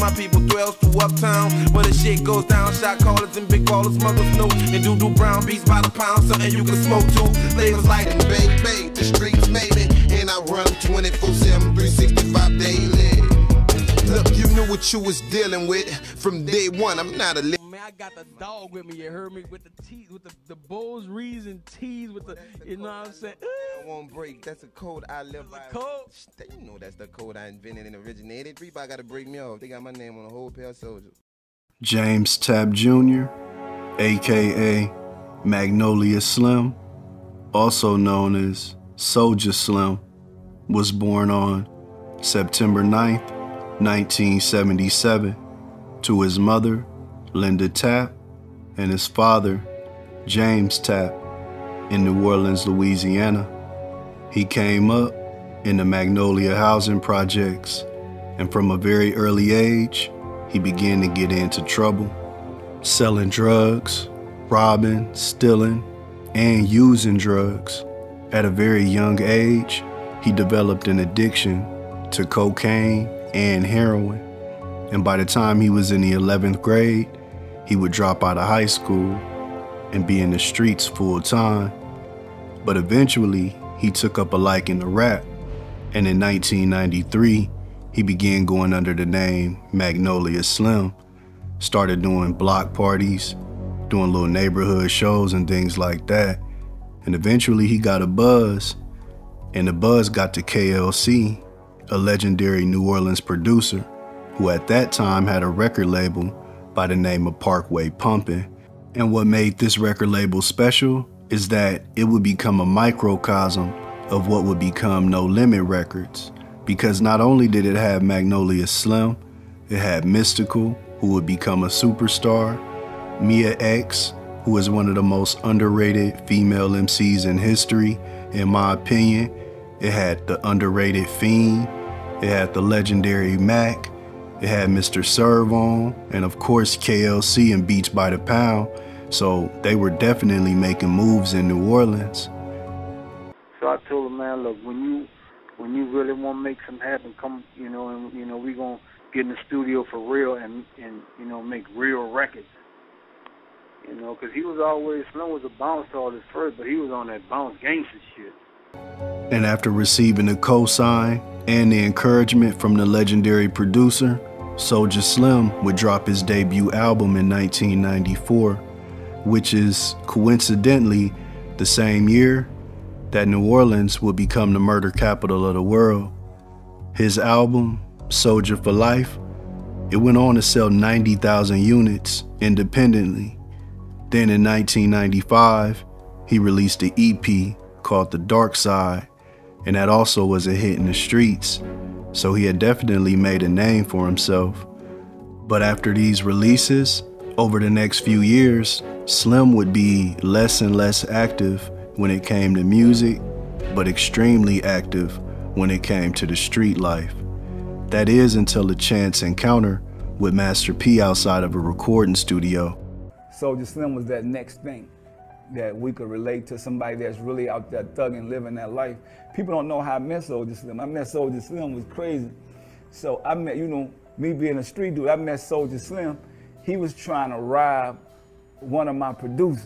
my people dwells through uptown. When the shit goes down, shot callers and big ballers, smugglers know. And do brown beats by the pound, something you can smoke too. Flavors like it, baby, the streets made me. And I run 24/7, 365 daily. Look, you knew what you was dealing with from day one. I'm not a man, I got the dog with me, you heard me, with the teeth, with the Bulls reason tees, with the, you know what I'm saying? I won't break, that's a code I live by. Code? You know that's the code I invented and originated. Everybody gotta break me off. They got my name on a whole pair of Soulja. James Tapp Jr., aka Magnolia Slim, also known as Soulja Slim, was born on September 9th, 1977, to his mother, Linda Tapp, and his father, James Tapp, in New Orleans, Louisiana. He came up in the Magnolia housing projects, and from a very early age, he began to get into trouble, selling drugs, robbing, stealing, and using drugs. At a very young age, he developed an addiction to cocaine and heroin. And by the time he was in the 11th grade, he would drop out of high school and be in the streets full time. But eventually, he took up a liking to rap. And in 1993, he began going under the name Magnolia Slim, started doing block parties, doing little neighborhood shows and things like that. And eventually he got a buzz, and the buzz got to KLC, a legendary New Orleans producer who at that time had a record label by the name of Parkway Pumpin'. And what made this record label special is that it would become a microcosm of what would become No Limit Records, because not only did it have Magnolia Slim, it had Mystical, who would become a superstar, Mia X, who is one of the most underrated female MCs in history, in my opinion. It had the underrated Fiend, it had the legendary Mac, it had Mr. Servon, and of course KLC and Beats by the Pound. So they were definitely making moves in New Orleans. So I told him, man, look, when you really want to make something happen, come, we gonna get in the studio for real and make real records. Because he was always, Slim was a bounce artist first, but he was on that bounce gangster shit. And after receiving the cosign and the encouragement from the legendary producer, Soulja Slim would drop his debut album in 1994, which is coincidentally the same year that New Orleans would become the murder capital of the world. His album, Soulja for Life, it went on to sell 90,000 units independently. Then in 1995, he released an EP called The Dark Side, and that also was a hit in the streets, so he had definitely made a name for himself. But after these releases, over the next few years, Slim would be less and less active when it came to music, but extremely active when it came to the street life. That is until a chance encounter with Master P outside of a recording studio. Soulja Slim was that next thing that we could relate to, somebody that's really out there thugging, living that life. People don't know how I met Soulja Slim. I met Soulja Slim, was crazy. So I met, me being a street dude, I met Soulja Slim. He was trying to rob one of my producers,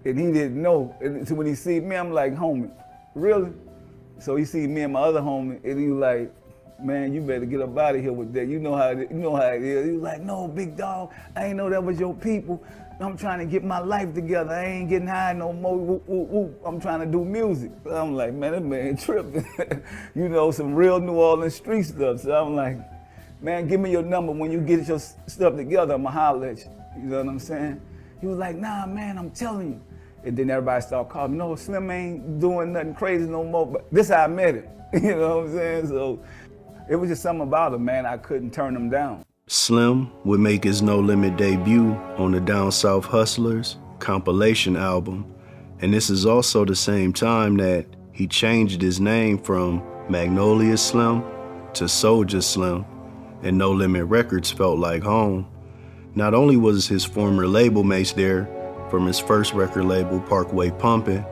and he didn't know. And so when he see me, I'm like, homie, really? So he see me and my other homie, and he was like, man, you better get up out of here with that. You know how it is. He was like, no, big dog, I ain't know that was your people. I'm trying to get my life together. I ain't getting high no more. Woo, woo, woo. I'm trying to do music. So I'm like, man, that man tripping. Some real New Orleans street stuff. So I'm like, man, give me your number. When you get your stuff together, I'ma holler at you. You know what I'm saying? He was like, nah, man, I'm telling you. And then everybody started calling me, no, Slim ain't doing nothing crazy no more. But this how I met him. You know what I'm saying? So it was just something about him, man. I couldn't turn him down. Slim would make his No Limit debut on the Down South Hustlers compilation album. And this is also the same time that he changed his name from Magnolia Slim to Soulja Slim, and No Limit Records felt like home. Not only was his former label mates there from his first record label, Parkway Pumpin',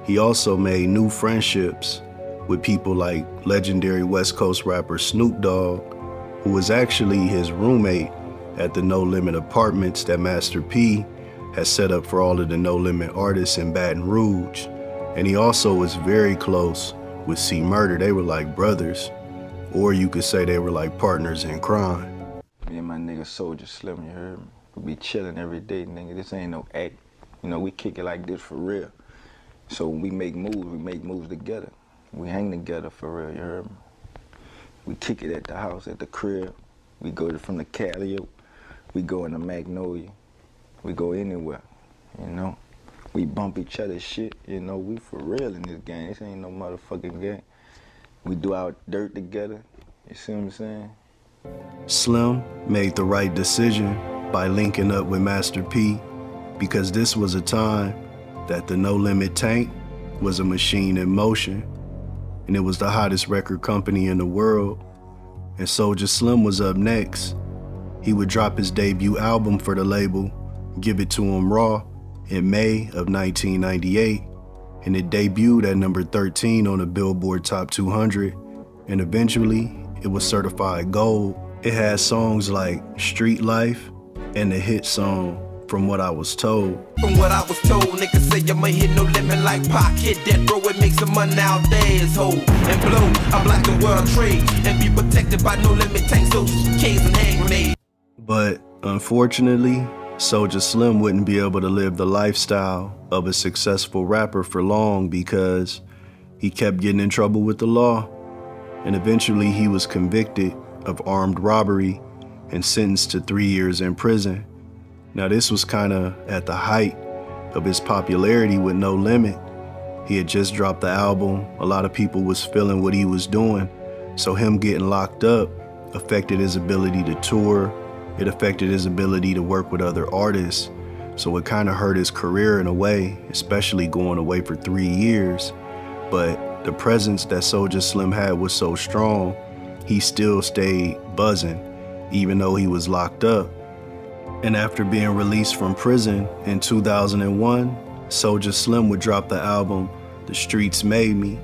he also made new friendships with people like legendary West Coast rapper Snoop Dogg, who was actually his roommate at the No Limit Apartments that Master P had set up for all of the No Limit artists in Baton Rouge. And he also was very close with C Murder. They were like brothers, or you could say they were like partners in crime. Me and my nigga Soulja Slim, you heard me? We be chilling every day, nigga. This ain't no act. You know, we kick it like this for real. So when we make moves together. We hang together for real, you heard me? We kick it at the house, at the crib. We go from the Calio. We go into Magnolia. We go anywhere, you know? We bump each other's shit, you know? We for real in this game. This ain't no motherfucking game. We do our dirt together, you see what I'm saying? Slim made the right decision by linking up with Master P, because this was a time that the No Limit Tank was a machine in motion, and it was the hottest record company in the world. And Soulja Slim was up next. He would drop his debut album for the label, Give It To Him Raw, in May of 1998, and it debuted at number 13 on the Billboard Top 200, and eventually it was certified gold. It had songs like Street Life and the hit song From What I Was Told. From what I was told, niggas say I'ma hit no limit like Pac. Hit that bro, it makes some money nowadays, ho. And blow, I block the world trade and be protected by No Limit Tanks, so K's and hand grenades. But unfortunately, Soulja Slim wouldn't be able to live the lifestyle of a successful rapper for long because he kept getting in trouble with the law. And eventually he was convicted of armed robbery and sentenced to 3 years in prison. Now this was kind of at the height of his popularity with No Limit. He had just dropped the album. A lot of people was feeling what he was doing. So him getting locked up affected his ability to tour. It affected his ability to work with other artists. So it kind of hurt his career in a way, especially going away for 3 years. But the presence that Soulja Slim had was so strong, he still stayed buzzing, even though he was locked up. And after being released from prison in 2001, Soulja Slim would drop the album, The Streets Made Me.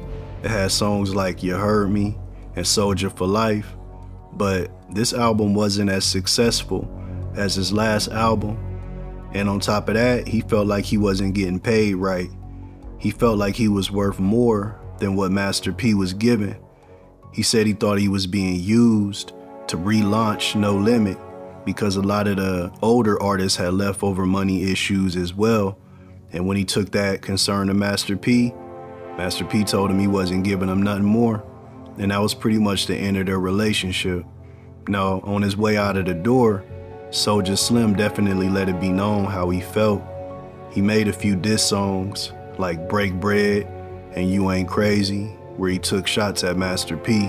It had songs like You Heard Me and Soulja for Life. But this album wasn't as successful as his last album. And on top of that, he felt like he wasn't getting paid right. He felt like he was worth more than what Master P was giving. He said he thought he was being used to relaunch No Limit because a lot of the older artists had leftover money issues as well. And when he took that concern to Master P told him he wasn't giving him nothing more. And that was pretty much the end of their relationship. Now, on his way out of the door, Soulja Slim definitely let it be known how he felt. He made a few diss songs like Break Bread and You Ain't Crazy, where he took shots at Master P.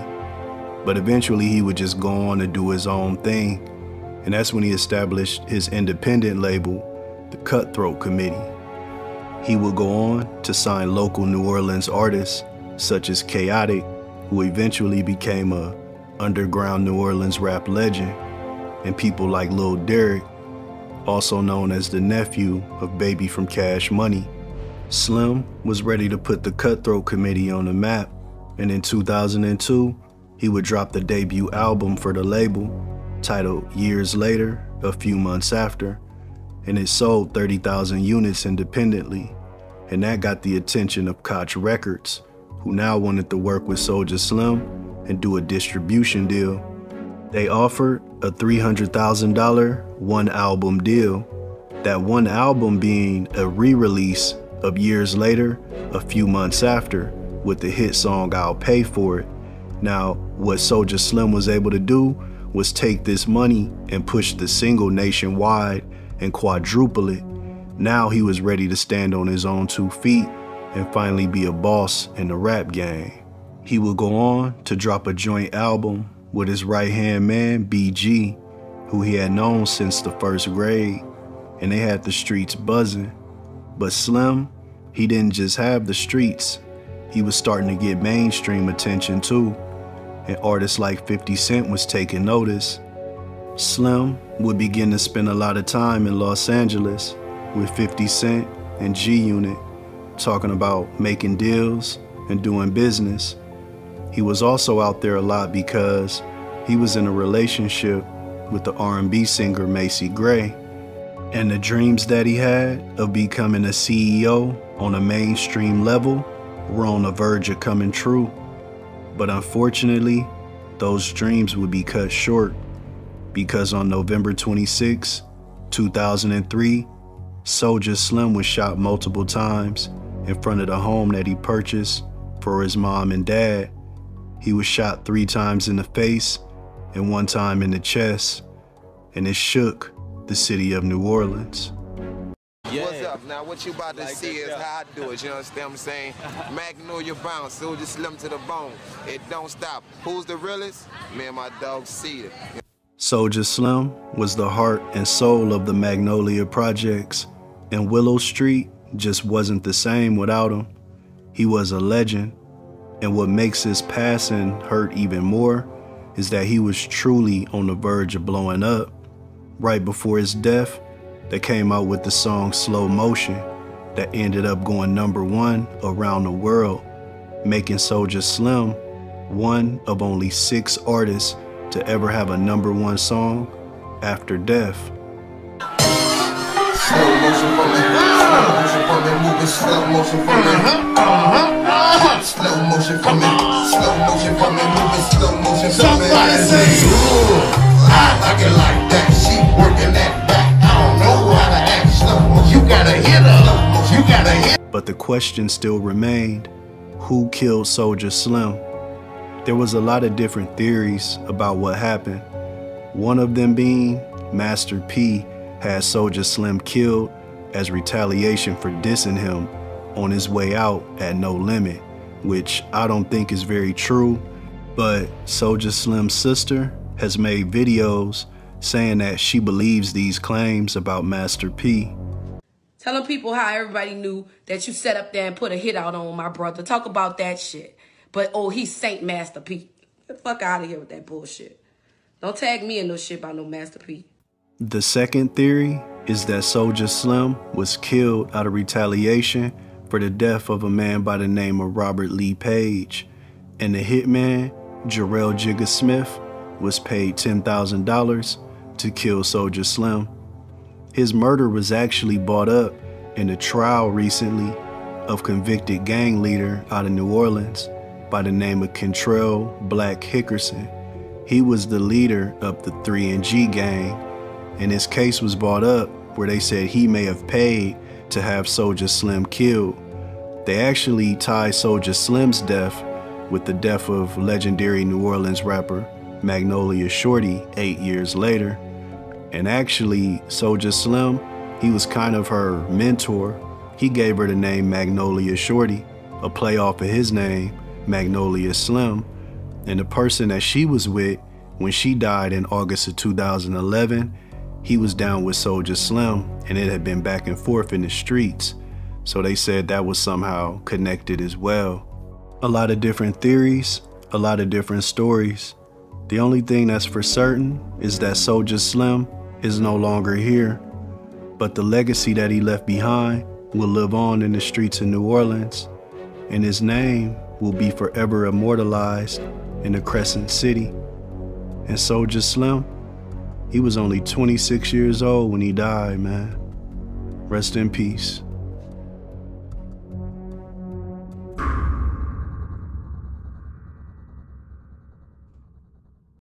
But eventually he would just go on to do his own thing. And that's when he established his independent label, the Cutthroat Committee. He would go on to sign local New Orleans artists such as Chaotic, who eventually became a underground New Orleans rap legend, and people like Lil Derek, also known as the nephew of Baby from Cash Money. Slim was ready to put the Cutthroat Committee on the map, and in 2002, he would drop the debut album for the label, titled Years Later, a few months after, and it sold 30,000 units independently, and that got the attention of Koch Records, who now wanted to work with Soulja Slim and do a distribution deal. They offered a $300,000 one-album deal, that one album being a re-release of Years Later, a few months after, with the hit song I'll Pay For It. Now, what Soulja Slim was able to do was take this money and push the single nationwide and quadruple it. Now he was ready to stand on his own 2 feet and finally be a boss in the rap game. He would go on to drop a joint album with his right-hand man, BG, who he had known since the 1st grade, and they had the streets buzzing. But Slim, he didn't just have the streets, he was starting to get mainstream attention too, and artists like 50 Cent was taking notice. Slim would begin to spend a lot of time in Los Angeles with 50 Cent and G-Unit, talking about making deals and doing business. He was also out there a lot because he was in a relationship with the R&B singer Macy Gray, and the dreams that he had of becoming a CEO on a mainstream level were on the verge of coming true. But unfortunately, those dreams would be cut short because on November 26, 2003, Soulja Slim was shot multiple times in front of the home that he purchased for his mom and dad. He was shot 3 times in the face and 1 time in the chest, and it shook the city of New Orleans. Yeah. What's up? Now what you about to see is how I do it, you understand what I'm saying? Magnolia bounce, Soulja Slim to the bone. It don't stop. Who's the realest? Me and my dog see it. Soulja Slim was the heart and soul of the Magnolia projects, and Willow Street just wasn't the same without him. He was a legend, and what makes his passing hurt even more is that he was truly on the verge of blowing up. Right before his death, they came out with the song Slow Motion that ended up going #1 around the world, making Soulja Slim one of only 6 artists to ever have a #1 song after death. Slow motion for me, slow motion for me, moving slow motion for me. Slow motion for me, slow motion for me, moving slow motion for me. Somebody say, ooh, I like it like that. She working that back. I don't know how to act slow motion. You gotta hit her, you gotta hit. But the question still remained, who killed Soulja Slim? There was a lot of different theories about what happened. One of them being Master P had Soulja Slim killed as retaliation for dissing him on his way out at No Limit, which I don't think is very true, but Soulja Slim's sister has made videos saying that she believes these claims about Master P. Telling people how everybody knew that you set up there and put a hit out on my brother. Talk about that shit. But, oh, he's Saint Master P. Get the fuck out of here with that bullshit. Don't tag me in no shit about no Master P. The second theory is that Soulja Slim was killed out of retaliation for the death of a man by the name of Robert Lee Page, and the hitman, Jarrell Jigga Smith, was paid $10,000 to kill Soulja Slim. His murder was actually brought up in a trial recently of convicted gang leader out of New Orleans by the name of Kentrell Black Hickerson. He was the leader of the 3NG gang, and his case was brought up where they said he may have paid to have Soulja Slim killed. They actually tied Soulja Slim's death with the death of legendary New Orleans rapper Magnolia Shorty 8 years later. And actually, Soulja Slim, he was kind of her mentor. He gave her the name Magnolia Shorty, a play off of his name, Magnolia Slim. And the person that she was with when she died in August of 2011, he was down with Soulja Slim, and it had been back and forth in the streets. So they said that was somehow connected as well. A lot of different theories, a lot of different stories. The only thing that's for certain is that Soulja Slim is no longer here, but the legacy that he left behind will live on in the streets of New Orleans, and his name will be forever immortalized in the Crescent City. And Soulja Slim, he was only 26 years old when he died, man. Rest in peace.